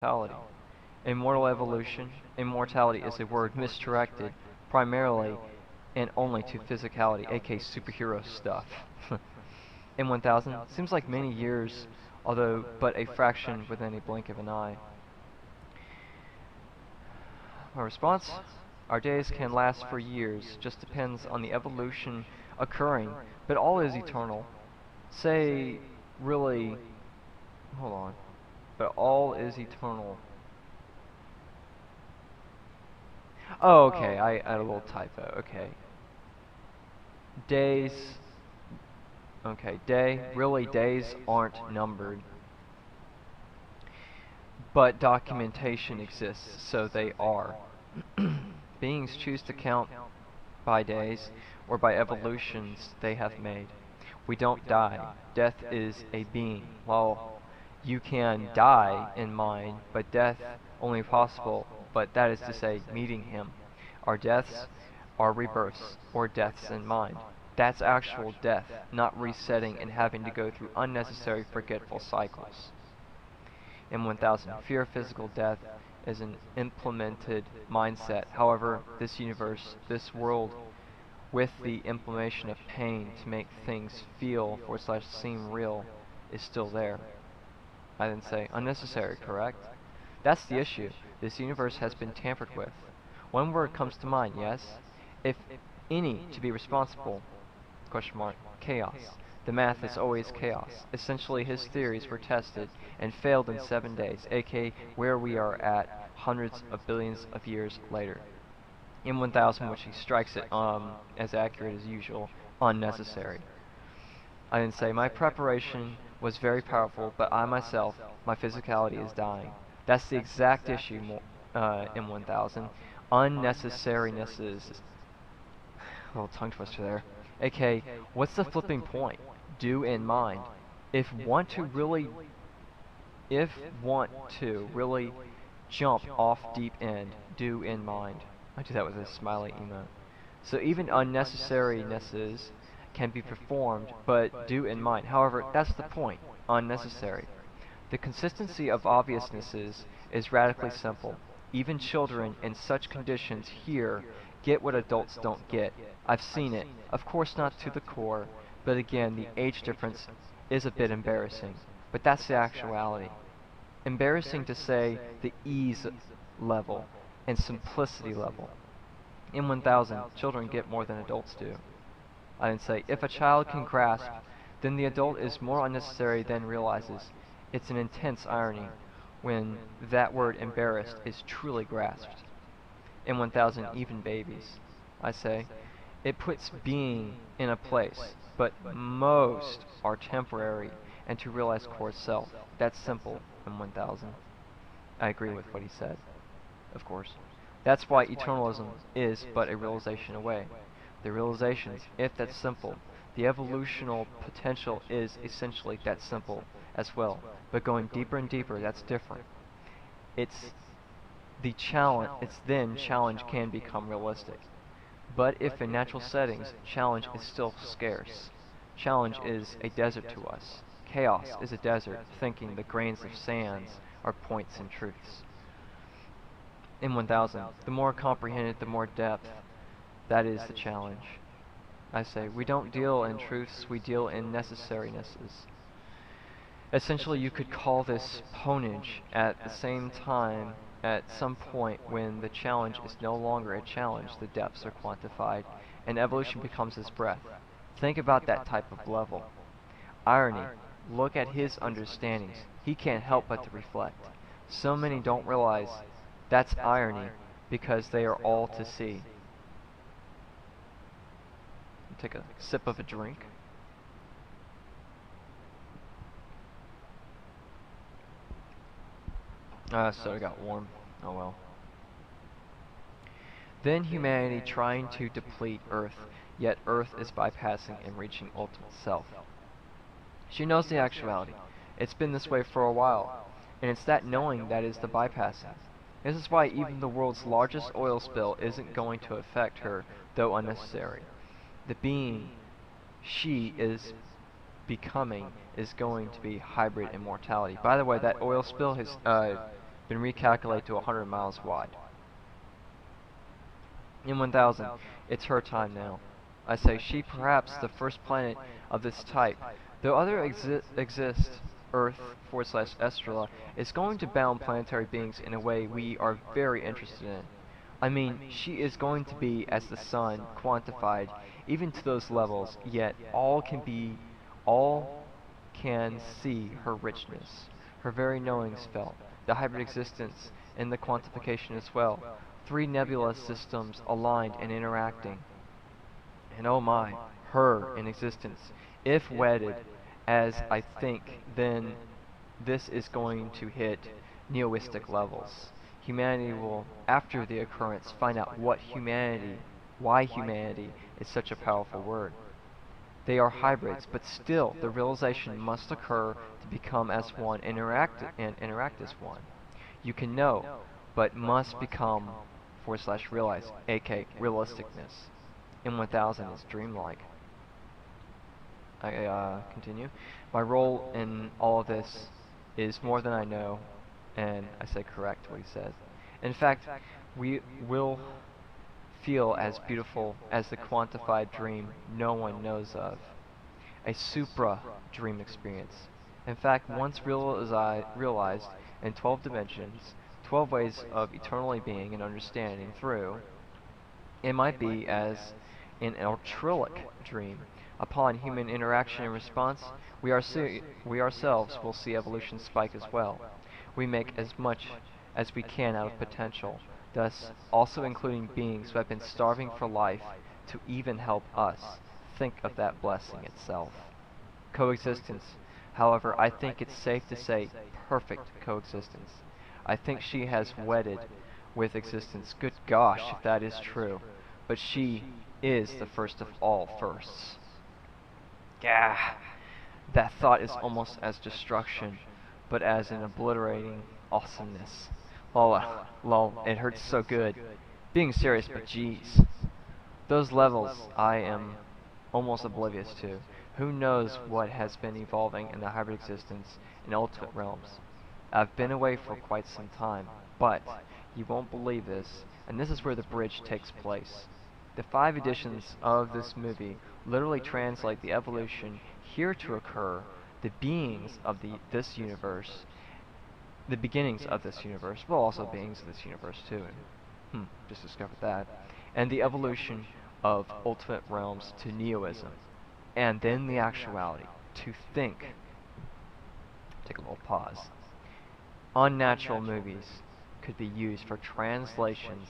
immortality. Immortal evolution, immortality is a word misdirected primarily and only to physicality, aka superhero stuff. In 1000 seems like many years, although but a fraction within a blink of an eye. My response? Our days can last for years, just depends on the evolution occurring, but all is eternal. Say, really, hold on, but all is eternal. Oh, okay, I had a little typo, okay. Days, okay, really days aren't numbered. But documentation exists, so they are. Beings choose to count by days or by evolutions they have made. We don't die. Death is a being. While you can die in mind, but death only possible, but that is to say, meeting him. Our deaths are rebirths, or deaths in mind. That's actual death, not resetting and having to go through unnecessary forgetful cycles. In 1000, fear of physical death is an implemented mindset. However, this universe, this world, with the implementation of pain to make things feel / seem real, is still there. I then say, unnecessary, correct? That's the issue. This universe has been tampered with. One word comes to mind, yes? If any to be responsible, question mark, chaos. The math is always chaos. Essentially, his theories were tested and failed in 7 days, aka where we are at hundreds of billions of years later. In 1000, which he strikes it as accurate as usual, unnecessary. I then say, my preparation was very powerful, but I myself, my physicality is dying. That's the exact issue in 1000. Unnecessariness is... a little tongue twister there. aka, what's the flipping point? Do in mind. If want to really jump off deep end, do in mind. I do that with a smiley emote. So even unnecessarynesses can be performed, but do in mind. However, that's the point. Unnecessary. The consistency of obviousnesses is radically simple. Even children in such conditions here get what adults don't get. I've seen it. Of course not to the core, but again, the age difference is a bit embarrassing. But that's the actuality. Embarrassing to say the ease level and simplicity level. In 1000, children get more than adults do. I didn't say, if a child can grasp, then the adult is more unnecessary than realizes. It's an intense irony when that word embarrassed is truly grasped. In 1000, even babies. I say, it puts being in a place, but most are temporary and to realize core self. That's simple in 1000. I agree with what he said, of course. That's why eternalism is but a realization away. The realizations, if that's simple, the evolutional potential is essentially that simple as well. But going deeper and deeper, that's different. It's then challenge can become realistic. But if in natural settings, challenge is still scarce. Challenge is a desert to us. Chaos is a desert, thinking the grains of sands are points and truths. In 1000, the more comprehended, the more depth. That is the challenge. I say, we don't deal in truths, we deal in necessarinesses. Essentially, you could call this ponage at the same time. At some point when the challenge is no longer a challenge, the depths are quantified, and evolution becomes his breath. Think about that type of level. Irony. Look at his understandings. He can't help but to reflect. So many don't realize that's irony because they are all to see. Take a sip of a drink. So it got warm. Oh well. Then humanity trying to deplete Earth, yet Earth is bypassing and reaching ultimate self. She knows the actuality. It's been this way for a while, and it's that knowing that is the bypassing. This is why even the world's largest oil spill isn't going to affect her, though unnecessary. The being she is becoming is going to be hybrid immortality. By the way, that oil spill has been recalculated to 100 miles wide. In 1000, it's her time now. I say she, perhaps the first planet of this type, though other exist, Earth / Estrella, is going to bound planetary beings in a way we are very interested in. I mean, she is going to be as the sun, quantified, even to those levels, yet all can see her richness, her very knowings felt, the hybrid existence in the quantification as well, three nebula systems aligned and interacting. And oh my, her in existence, if wedded, as I think, then this is going to hit neoistic levels. Humanity will, after the occurrence, find out why humanity is such a powerful word. They are hybrids, but still, the realization must occur to become as one and interact as one. You can know, but must become / realize, aka realisticness. In 1000 is dreamlike. I continue. My role in all of this is more than I know, and I say correct what he says. In fact, we will feel as beautiful as the quantified dream no one knows of. A supra-dream experience. In fact, once realized in 12 dimensions, 12 ways of eternally being and understanding through, it might be as in an ultralic dream. Upon human interaction and response, we ourselves will see evolution spike as well. We make as much as we can out of potential, thus also including beings who have been starving for life to even help us. Think of that blessing itself. Coexistence. However, I think it's safe to say perfect coexistence. I think she has wedded with existence. Good gosh, if that is true. But she is the first of all firsts. Gah! That thought is almost as destruction, but as an obliterating awesomeness. Lol, it hurts so good. Being serious, but geez. Those levels I am almost oblivious to. Who knows what has been evolving in the hybrid existence in ultimate realms. I've been away for quite some time, but you won't believe this, and this is where the bridge takes place. The 5 editions of this movie literally translate the evolution here to occur, the beings of this universe, the beginnings of this universe, well, also beings of this universe too, and just discovered that, and the evolution of ultimate realms to neoism, and then the actuality, to think. Take a little pause. Unnatural movies could be used for translations.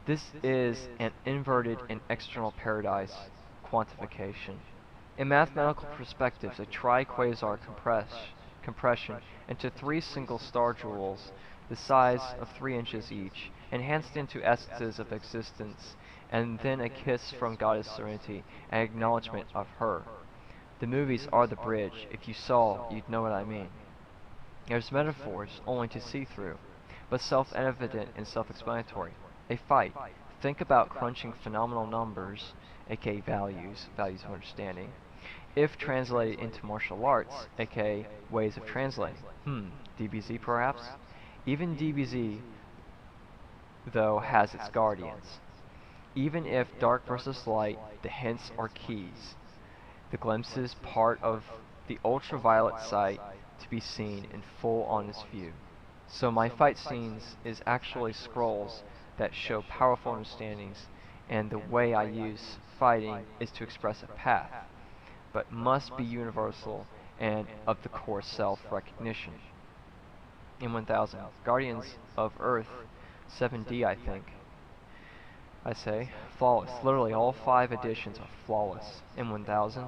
This is an inverted and external paradise quantification. In mathematical perspectives, a tri-quasar compression into 3 single star jewels, the size of 3 inches each, enhanced into essences of existence, and then a kiss from Goddess Serenity, an acknowledgement of her. The movies are the bridge. If you saw, you'd know what I mean. There's metaphors only to see through, but self-evident and self-explanatory. A fight. Think about crunching phenomenal numbers, aka values of understanding, if translated into martial arts, aka ways of translating. DBZ perhaps? Even DBZ, though, has its guardians. Even if dark versus light, the hints are keys. The glimpses part of the ultraviolet sight to be seen in full honest view. So my fight scenes is actually scrolls that show powerful understandings, and the way I use fighting is to express a path, but must be universal and of the core self-recognition. In 1000, Guardians of Earth 7D, I think. I say, flawless. Literally all 5 editions are flawless. In 1000,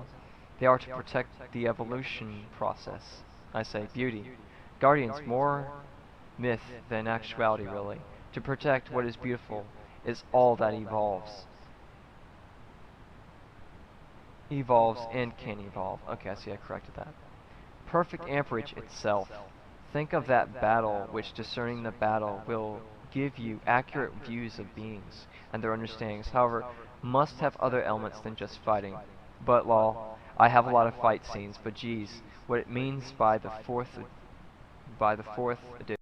they are to protect the evolution process. I say, beauty. Guardians, more myth than actuality, really. To protect what is beautiful is all that evolves. Evolves and can evolve. Okay, I see, I corrected that. Perfect amperage itself. Think of that battle, which discerning the battle will give you accurate views of beings and their understandings. However, must have other elements than just fighting. But lol, I have a lot of fight scenes, but geez, what it means by the fourth edition.